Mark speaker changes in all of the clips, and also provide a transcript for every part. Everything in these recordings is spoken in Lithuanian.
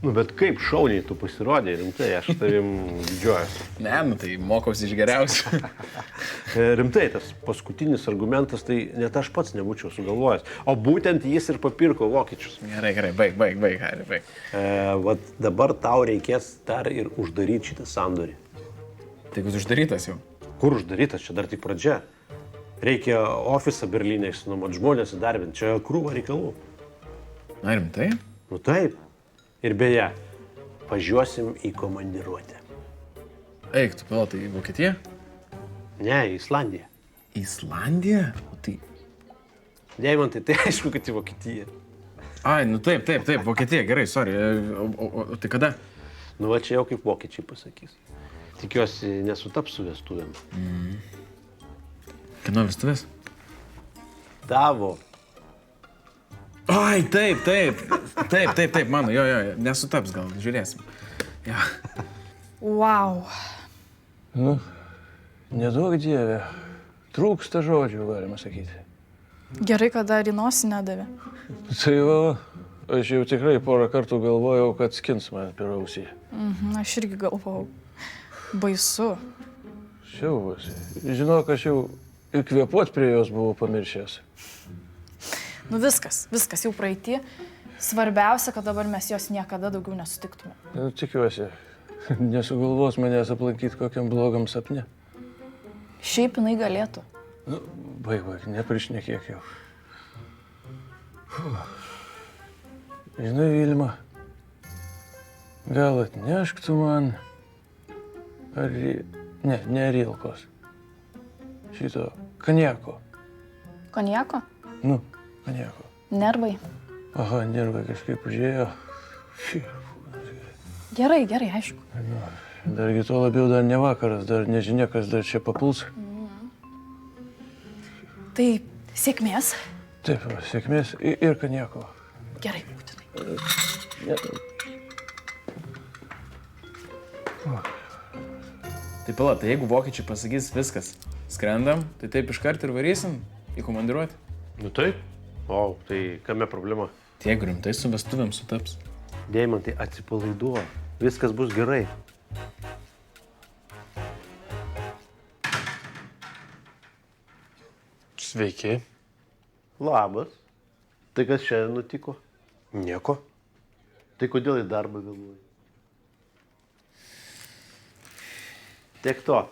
Speaker 1: Nu, bet kaip šauniai tu pasirodė, rimtai, aš tavim didžiuojuosi.
Speaker 2: Ne, nu tai mokausi iš geriausių.
Speaker 1: Rimtai, tas paskutinis argumentas, tai net aš pats nebūčiau sugalvojęs. O būtent jis ir papirko vokiečius.
Speaker 2: Gerai, baig, Hari, baig.
Speaker 1: Vat dabar tau reikės dar ir uždaryti šitą sandorį.
Speaker 2: Tai bus uždarytas jau.
Speaker 1: Kur uždarytas? Čia dar tik pradžia. Reikia ofisą Berlyne išsinuomoti, žmonės įdarbinti. Čia krūva reikalų.
Speaker 2: Na, rimtai?
Speaker 1: Nu taip. Ir beje, važiuosim į komandiruotę.
Speaker 2: Eik, tu pilotai į Vokietiją?
Speaker 1: Ne, į Islandiją.
Speaker 2: Islandiją? O tai...
Speaker 1: Deimantai, tai aišku, kad į Vokietiją.
Speaker 2: Ai, nu taip, Vokietija, gerai, sorry. O tai kada?
Speaker 1: Nu va čia jau kaip vokiečiai pasakys. Tikiuosi, nesutaps su vestuvėm.
Speaker 2: Kieno vestuvės?
Speaker 1: Tavo.
Speaker 2: Ai, taip, mano, jo, nesutaps gal, žiūrėsim. Ja.
Speaker 3: Wow.
Speaker 4: Nu, nedaug dieve. Trūksta žodžių, galima sakyti.
Speaker 3: Gerai, kad dar į nosį nedavė.
Speaker 4: Tai va, aš jau tikrai porą kartų galvojau, kad skins man per ausį.
Speaker 3: Aš irgi galvojau. Baisu.
Speaker 4: Šiaubuosi. Žinok, aš jau ir kvėpuot prie jos buvau pamiršęs.
Speaker 3: Nu viskas, jau praeitį. Svarbiausia, kad dabar mes jos niekada daugiau nesutiktume.
Speaker 4: Nu, tikiuosi, nesugalvos manęs aplankyti kokiam blogam sapne.
Speaker 3: Šiaip jinai galėtų.
Speaker 4: Nu, baig, neprišnekėk jau. Žinai, Vilma, gal atnešk tu man ne rilkos. Šito konjako.
Speaker 3: Konjako?
Speaker 4: Nu, konjako.
Speaker 3: Nervai.
Speaker 4: Aha, nervai kažkaip užėjo.
Speaker 3: Gerai, aišku.
Speaker 4: Dargi to labiau dar ne vakaras, dar nežinia, kas dar čia papuls.
Speaker 3: Tai sėkmės.
Speaker 4: Taip, sėkmės ir konjako.
Speaker 3: Gerai, būtinai.
Speaker 2: Tai pala, tai jeigu vokiečiai pasakys viskas, skrendam, tai taip iškart ir varysim į komandiruotę.
Speaker 1: Nu taip. O, tai kame problema?
Speaker 2: Tai jeigu rimtai su vestuvėm sutaps.
Speaker 1: Deimantai, atsipalaiduo. Viskas bus gerai.
Speaker 5: Sveiki.
Speaker 1: Labas. Tai kas šiandien nutiko?
Speaker 5: Nieko.
Speaker 1: Tai kodėl į darbą vėluoji? Tiek to.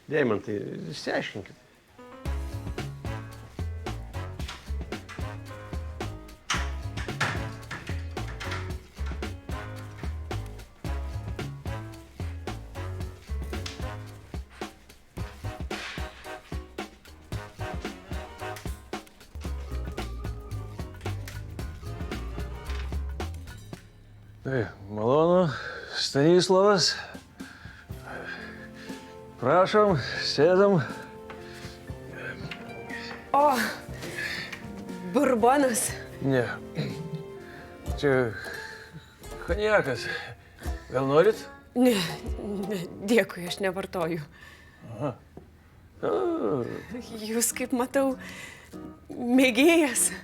Speaker 1: Deimantai, išsiaiškinkit.
Speaker 4: Tai, malonu, Stanislavas. Prašom, sėdam.
Speaker 6: O, burbonas.
Speaker 4: Ne. Čia konjakas. Gal norit?
Speaker 6: Ne, dėkui, aš nevartoju.
Speaker 4: Aha.
Speaker 6: Jūs, kaip matau, mėgėjas.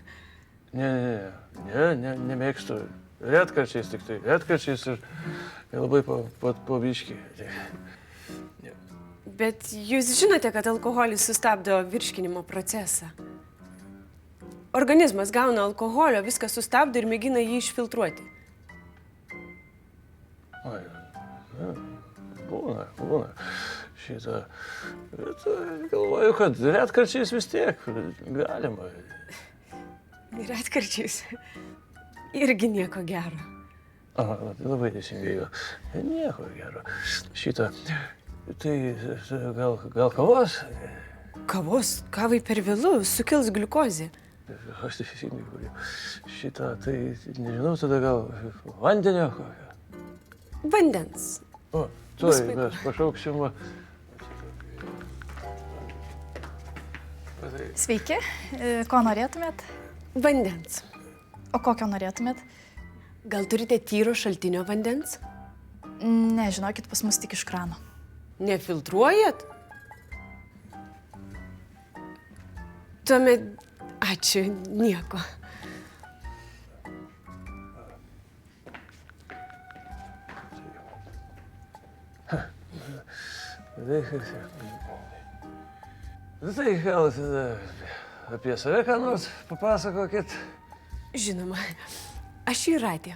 Speaker 4: Nemėgstu. Retkarčiais tik tai. Retkarčiais ir labai po biškį.
Speaker 6: Bet jūs žinote, kad alkoholis sustabdo virškinimo procesą. Organizmas gauna alkoholio, viską sustabdo ir mėgina jį išfiltruoti.
Speaker 4: Oi, būna. Šitą. Bet galvoju, kad retkarčiais vis tiek galima.
Speaker 6: Retkarčiais. Irgi nieko gero.
Speaker 4: Aha, tai labai teisingai. Nieko gero. Šitą. Tai gal kavos?
Speaker 6: Kavos? Kavai per vėlu, sukils gliukozė.
Speaker 4: Aš teisingai kuriu. Šitą, tai nežinau, tada gal vandenio kokio?
Speaker 6: Vandens.
Speaker 4: O, tuoj mes pašauksim.
Speaker 3: Sveiki. Ko norėtumėt?
Speaker 6: Vandens.
Speaker 3: O kokio norėtumėt?
Speaker 6: Gal turite tyro šaltinio vandens?
Speaker 3: Ne, žinokit, pas mus tik iš krano.
Speaker 6: Nefiltruojat? Tuomet ačiū, nieko.
Speaker 4: Tai gal apie save ką nors papasakokit.
Speaker 6: Žinoma, aš Jūratė.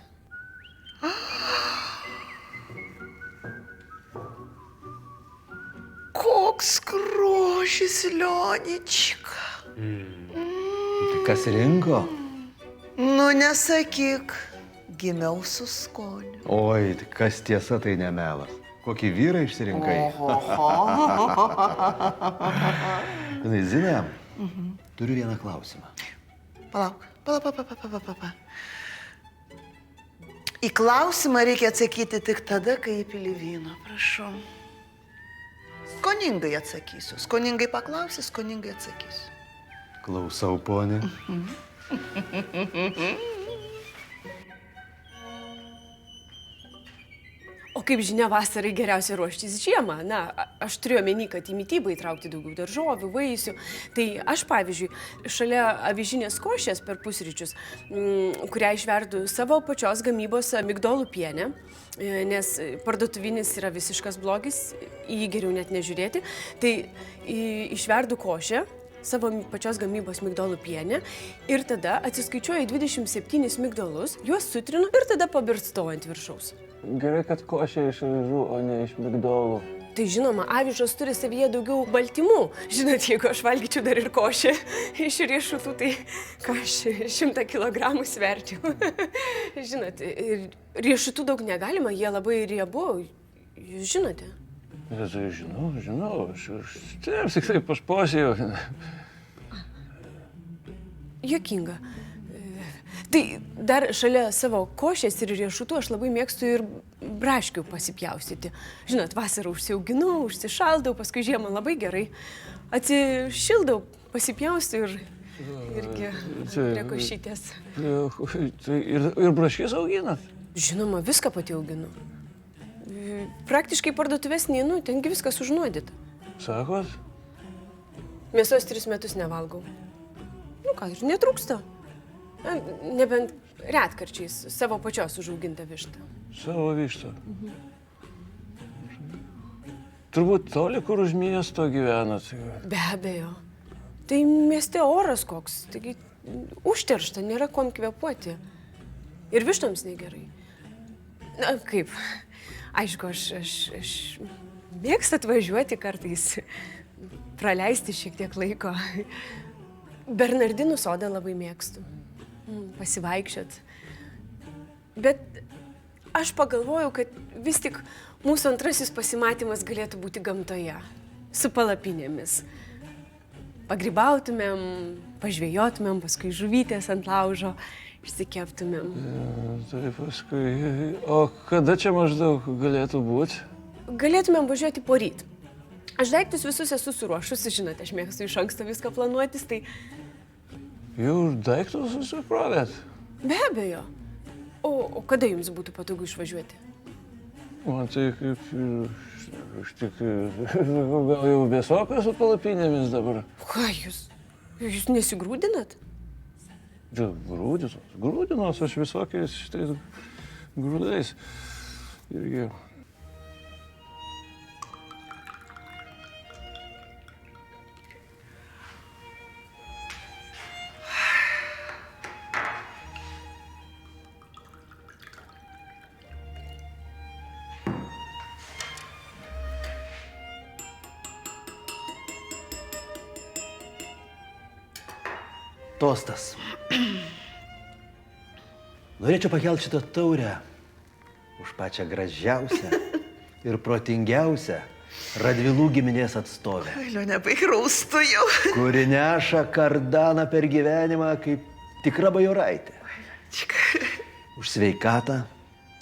Speaker 7: Koks grožis, Lionička.
Speaker 8: Kas rinko?
Speaker 7: Nu, nesakyk, gimiau su skoniu.
Speaker 8: Oi, tai kas tiesa, tai nemelas. Kokį vyrą išsirinkai? Žinai, Zina, turiu vieną klausimą.
Speaker 7: Palauk. Į klausimą reikia atsakyti tik tada, kai įpili vyno, prašau. Skoningai atsakysiu. Skoningai paklausi, skoningai atsakysiu.
Speaker 8: Klausau, ponė.
Speaker 6: O kaip žinia, vasarai geriausia ruoštis žiemą. Na, aš turiu omeny, kad į mitybą įtraukti daugiau daržovių, vaisių. Tai aš, pavyzdžiui, šalia avižinės košės per pusryčius, kurią išverdu savo pačios gamybos migdolų pienę, nes parduotuvinis yra visiškas blogis, į jį geriau net nežiūrėti, tai išverdu košę, savo pačios gamybos migdolų pienę ir tada atsiskaičiuoju 27 migdolus, juos sutrinu ir tada pabirstau ant viršaus.
Speaker 4: Gerai, kad košė iš avižų, o ne iš migdolų.
Speaker 6: Tai žinoma, avižos turi savyje daugiau baltymų. Žinot, jeigu aš valgyčiau dar ir košę iš riešutų, tai ką aš 100 kilogramų sverčiau. Žinot, riešutų daug negalima, jie labai riebu, jūs žinote.
Speaker 4: Žinau, aš tik taip pašposėjau.
Speaker 6: Juokinga. Tai dar šalia savo košės ir riešutų aš labai mėgstu ir braškių pasipjaustyti. Žinot, vasarą užsiauginau, užsišaldau, paskui žiemą labai gerai. Atsišildau, pasipjaustau ir irgi prie košytės.
Speaker 4: Ir braškės auginat?
Speaker 6: Žinoma, viską pati auginu. Praktiškai parduotuvės neinu, tengi viskas užnuodyta.
Speaker 4: Sakot?
Speaker 6: Mėsos 3 metus nevalgau. Nu ką, ir netrūksta. Nebent retkarčiais savo pačios užaugintą vištą.
Speaker 4: Savo vištą. Turbūt toli, kur už miesto gyvenat.
Speaker 6: Be abejo. Tai mieste oras koks, taigi užteršta, nėra kom kvėpuoti. Ir vištoms negerai. Na, kaip? Aišku, aš mėgstu atvažiuoti kartais, praleisti šiek tiek laiko. Bernardinų sodą labai mėgstu. Pasivaikščiot. Bet aš pagalvojau, kad vis tik mūsų antrasis pasimatymas galėtų būti gamtoje, su palapinėmis. Pagrybautumėm, pažvėjotumėm, paskui žuvytės ant laužo, išsikeptumėm.
Speaker 4: Tai paskui... O kada čia maždaug galėtų būti?
Speaker 6: Galėtumėm važiuoti poryt. Aš daiktus visus esu suruošusi, žinote, aš mėgstu iš anksto viską planuotis, tai...
Speaker 4: Jau daiktus susikrovėt?
Speaker 6: Be abejo. O kada jums būtų patogu išvažiuoti?
Speaker 4: Man tai kaip... Aš tik... Gal jau vėsoka su palapinėmis dabar?
Speaker 6: Ką jūs? Jūs nesigrūdinat?
Speaker 4: Grūdinos aš visokiais šitais grūdais. Irgi...
Speaker 1: Tostas. Norėčiau pakelti šitą taurę už pačią gražiausią ir protingiausią Radvilų giminės atstovę.
Speaker 7: Lione, bairaustu jau.
Speaker 1: Kuri neša kardaną per gyvenimą kaip tikra bajoraitė. Už sveikatą,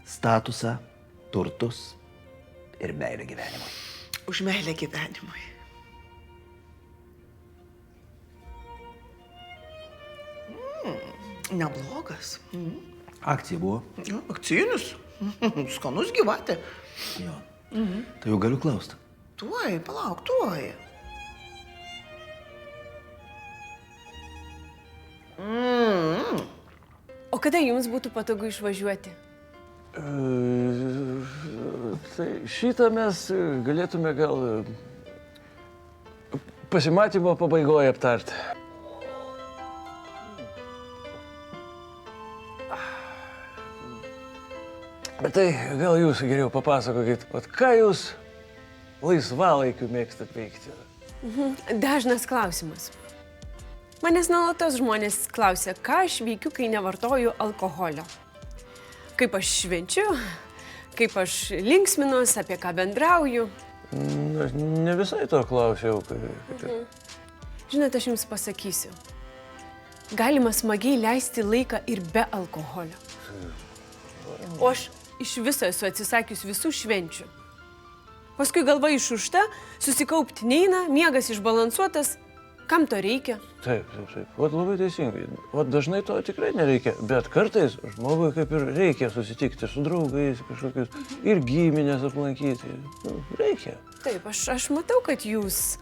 Speaker 1: statusą, turtus ir meilę gyvenimui.
Speaker 7: Už meilę gyvenimui. Neblogas.
Speaker 1: Akcija buvo.
Speaker 7: Akcijinis. Skanus gyvatė.
Speaker 1: Jo. Tai jau galiu klausti.
Speaker 7: Tuoj, palauk, tuoj.
Speaker 6: O kada jums būtų patogu išvažiuoti?
Speaker 4: Tai šitą mes galėtume gal pasimatymo pabaigoje aptarti. Bet tai gal jūs geriau papasakokit, ką jūs laisvalaikiu mėgstat veikti?
Speaker 6: Dažnas klausimas. Manęs nuolatos žmonės klausia, ką aš veikiu, kai nevartoju alkoholio. Kaip aš švenčiu, kaip aš linksminuos, apie ką bendrauju.
Speaker 4: Na, ne visai to klausiau.
Speaker 6: Žinote, aš jums pasakysiu. Galima smagiai leisti laiką ir be alkoholio. O aš iš viso esu atsisakius visų švenčių. Paskui galva išužta, susikaupti neina, miegas išbalansuotas. Kam to reikia?
Speaker 4: Taip. Vat labai teisingai. Vat dažnai to tikrai nereikia, bet kartais žmogui kaip ir reikia susitikti su draugais kažkokius ir giminės aplankyti. Reikia.
Speaker 6: Taip, aš matau, kad jūs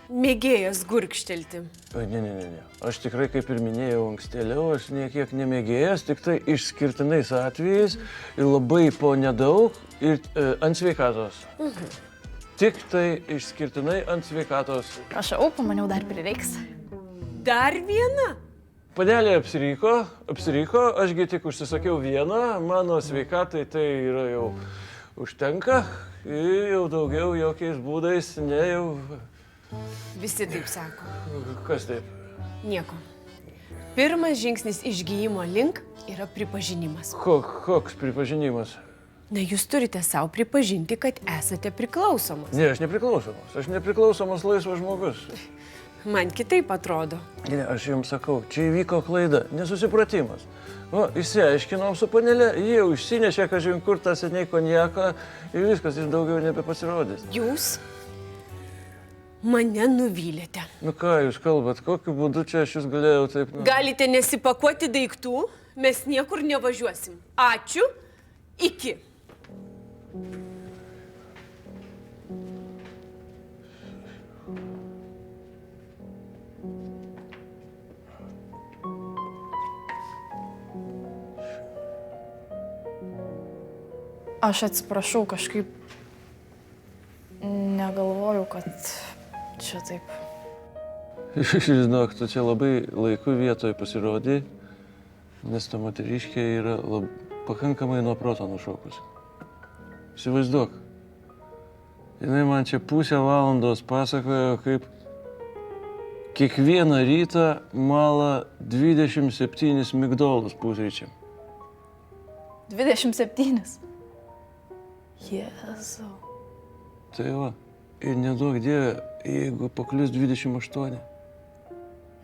Speaker 6: mėgėjas gurkštelti.
Speaker 4: Ne. Aš tikrai, kaip ir minėjau ankstėliau, aš niekiek nemėgėjas, tik tai išskirtinais atvejais ir labai po nedaug ir ant sveikatos. Tik tai išskirtinai ant sveikatos.
Speaker 3: Prašau, pamaniau, dar prireiks.
Speaker 6: Dar viena?
Speaker 4: Panelė apsiriko, ašgi tik užsisakiau vieną, mano sveikatai tai yra jau užtenka ir jau daugiau jokiais būdais ne jau...
Speaker 6: Visi taip sako.
Speaker 4: Kas taip?
Speaker 6: Nieko. Pirmas žingsnis išgyjimo link yra pripažinimas.
Speaker 4: Koks pripažinimas?
Speaker 6: Na, jūs turite savo pripažinti, kad esate priklausomas.
Speaker 4: Ne, aš nepriklausomas. Aš nepriklausomas laisvas žmogus.
Speaker 6: Man kitaip atrodo.
Speaker 4: Ne, aš jums sakau, čia įvyko klaida, nesusipratimas. O, išsiaiškinom su panelė, jie jau išsinešė, kažin kur tą seniai konjaką ir viskas, jis daugiau nebepasirodys.
Speaker 6: Jūs mane nuvylėte.
Speaker 4: Nu ką jūs kalbat, kokiu būdu čia aš jūs galėjau taip...
Speaker 6: Galite nesipakuoti daiktų, mes niekur nevažiuosim. Ačiū, iki.
Speaker 3: Aš atsiprašau, kažkaip negalvojau, kad čia taip.
Speaker 4: Žinok, tu čia labai laiku vietoje pasirodė, nes ta moteriškė yra pakankamai nuo proto nušokus. Įsivaizduok, jinai man čia pusę valandos pasakojo, kaip kiekvieną rytą mala 27 migdolus pusryčiam.
Speaker 3: 27. Jėzau.
Speaker 4: Tai va, ir neduok Dieve, jeigu paklius 28.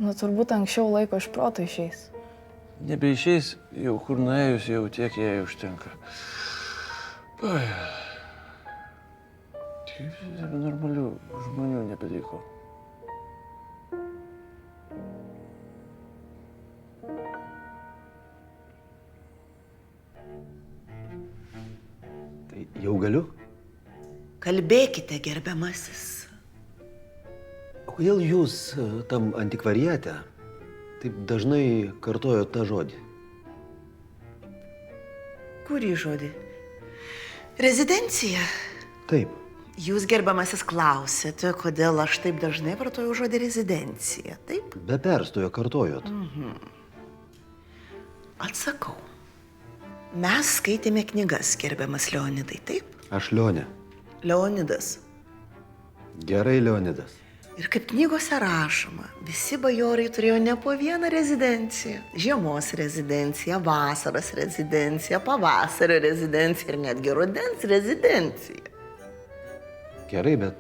Speaker 3: Nu, turbūt anksčiau laiko iš proto išeis.
Speaker 4: Nebeišeis, jau kur nuėjus, jau tiek jai užtenka. Oi. Normalių žmonių nebeliko.
Speaker 8: Tai jau galiu?
Speaker 7: Kalbėkite, gerbiamasis.
Speaker 8: O kodėl jūs tam antikvariate taip dažnai kartojot tą žodį?
Speaker 7: Kurį žodį? Rezidencija.
Speaker 8: Taip.
Speaker 7: Jūs, gerbiamasis, klausėte, kodėl aš taip dažnai vartoju žodį rezidencija, taip?
Speaker 8: Be perstojo kartojot.
Speaker 7: Atsakau. Mes skaitėme knygas, gerbiamas Leonidai, taip?
Speaker 8: Aš Leonė.
Speaker 7: Leonidas.
Speaker 8: Gerai, Leonidas.
Speaker 7: Ir kaip knygose rašoma, visi bajorai turėjo ne po vieną rezidenciją. Žiemos rezidenciją, vasaros rezidenciją, pavasario rezidenciją ir netgi rudens rezidenciją.
Speaker 8: Gerai, bet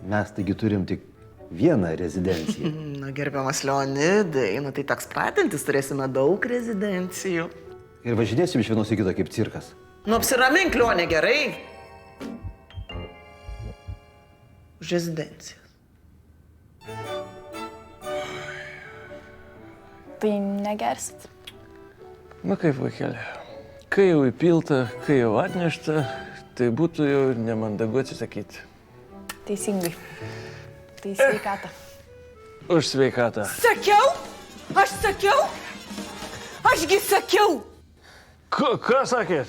Speaker 8: mes taigi turim tik vieną rezidenciją.
Speaker 7: Na, gerbiamas Leonidai, tai teks pratintis, turėsime daug rezidencijų.
Speaker 8: Ir važinėsim iš vienos į kitą kaip cirkas.
Speaker 7: Nu, apsiramink, Leonė, gerai? Už rezidencijas.
Speaker 3: Tai negersit.
Speaker 4: Na kaip, vaikeli, kai jau įpilta, kai jau atnešta, tai būtų jau nemandagu atsisakyti.
Speaker 3: Teisingai. Tai sveikata.
Speaker 4: Už sveikatą.
Speaker 6: Sakiau? Aš sakiau? Ašgi sakiau.
Speaker 4: Ką sakėt?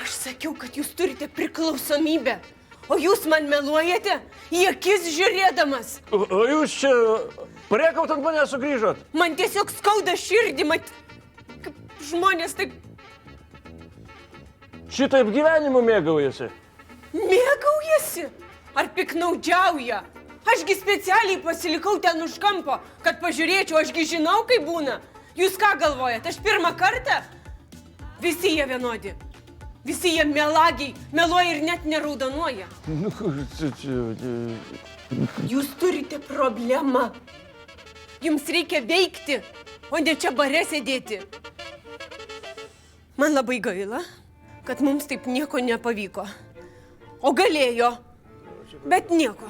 Speaker 6: Aš sakiau, kad jūs turite priklausomybę, o jūs man meluojate, į akis žiūrėdamas.
Speaker 4: O jūs čia priekaut ant mane sugrįžot?
Speaker 6: Man tiesiog skauda širdį, kaip žmonės taip
Speaker 4: Šitaip gyvenimu mėgaujasi.
Speaker 6: mėgaujasi. Ar piknaudžiauja? Ašgi specialiai pasilikau ten už kampo, kad pažiūrėčiau, ašgi žinau, kaip būna. Jūs ką galvojat, aš pirmą kartą? Visi jie vienodi. Visi jie melagiai, meluoja ir net neraudonuoja. Jūs turite problemą. Jums reikia veikti, o ne čia bare sėdėti. Man labai gaila, kad mums taip nieko nepavyko. O galėjo, bet nieko.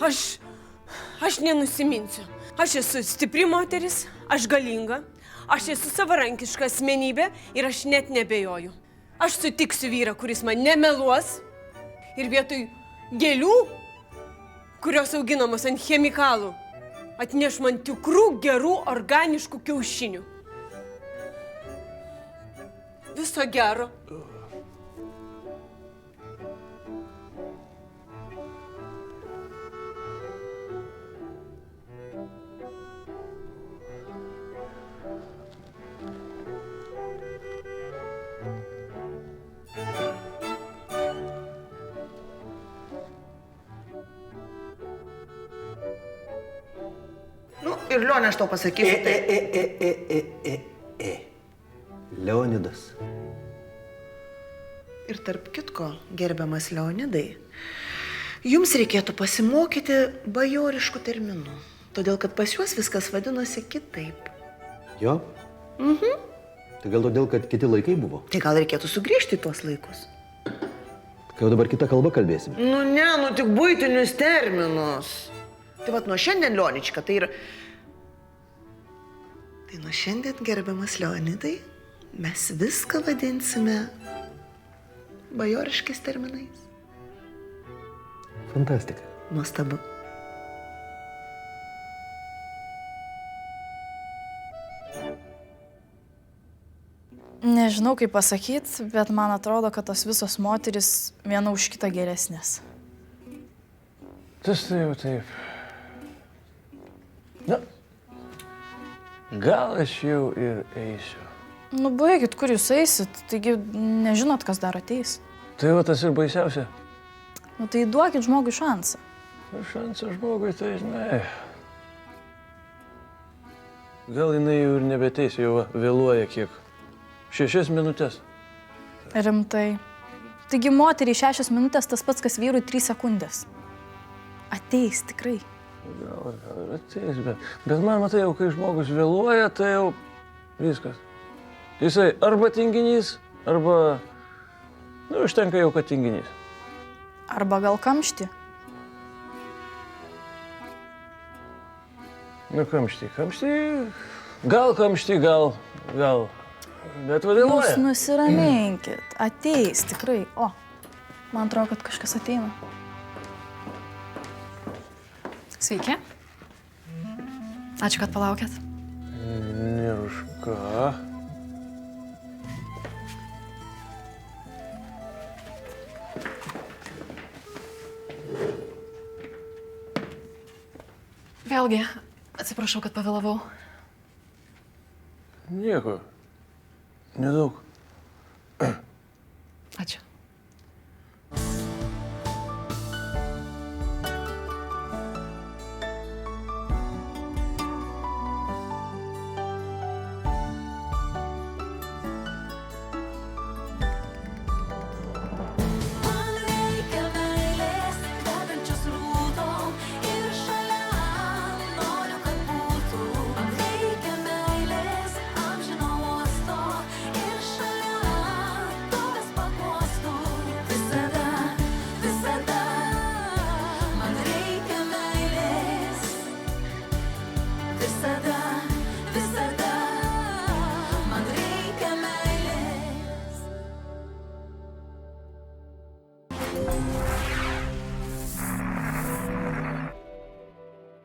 Speaker 6: Aš nenusiminsiu. Aš esu stipri moteris, aš galinga, aš esu savarankiška asmenybė ir aš net nebejoju. Aš sutiksiu vyrą, kuris man nemeluos ir vietoj gėlių, kurios auginamos ant chemikalų, atneš man tikrų, gerų, organiškų kiaušinių. Viso gero.
Speaker 7: Nu, ir Lionė, aš tau pasakysiu.
Speaker 1: Leonidas.
Speaker 7: Ir tarp kitko, gerbiamas Leonidai, jums reikėtų pasimokyti bajoriškų terminų, todėl kad pas juos viskas vadinosi kitaip.
Speaker 1: Jo? Tai gal todėl, kad kiti laikai buvo?
Speaker 7: Tai gal reikėtų sugrįžti į tuos laikus?
Speaker 1: Kai jau dabar kitą kalbą kalbėsim.
Speaker 7: Nu ne, nu tik buitinius terminus. Tai vat nuo šiandien, Lionička, tai yra... Tai nuo šiandien, gerbiamas Leonidai, mes viską vadinsime bajoriškais terminais.
Speaker 1: Fantastika.
Speaker 7: Nuostabu.
Speaker 3: Nežinau, kaip pasakyti, bet man atrodo, kad tos visos moteris viena už kitą geresnės.
Speaker 4: Tas tai jau taip. Na, gal aš jau ir eisiu.
Speaker 3: Nu, baigit, kur jūs eisit, taigi nežinot, kas dar ateis.
Speaker 4: Tai va tas ir baisiausia.
Speaker 3: Nu, tai duokit žmogui šansą.
Speaker 4: Šansą žmogui, tai žinai. Gal jinai jau ir nebeteis, jau vėluoja kiek. 6 minutės.
Speaker 3: Rimtai. Taigi moteriai 6 minutės tas pats, kas vyrui 3 sekundės. Ateis, tikrai.
Speaker 4: Gal ir ateis, bet man matai, jau kai žmogus vėluoja, tai jau viskas. Jisai arba tinginys, arba, nu, užtenka jau, kad tinginys.
Speaker 3: Arba gal kamšti.
Speaker 4: Nu, kamšti. Gal kamšti, gal. Bet vadėluoja.
Speaker 3: Jūs nusiraminkit. Ateis, tikrai. O, man atrodo, kad kažkas ateina.
Speaker 9: Sveiki. Ačiū, kad palaukėt.
Speaker 4: Nėr už ką.
Speaker 9: Vėlgi, atsiprašau, kad pavėlavau.
Speaker 4: Nieko. Nedaug.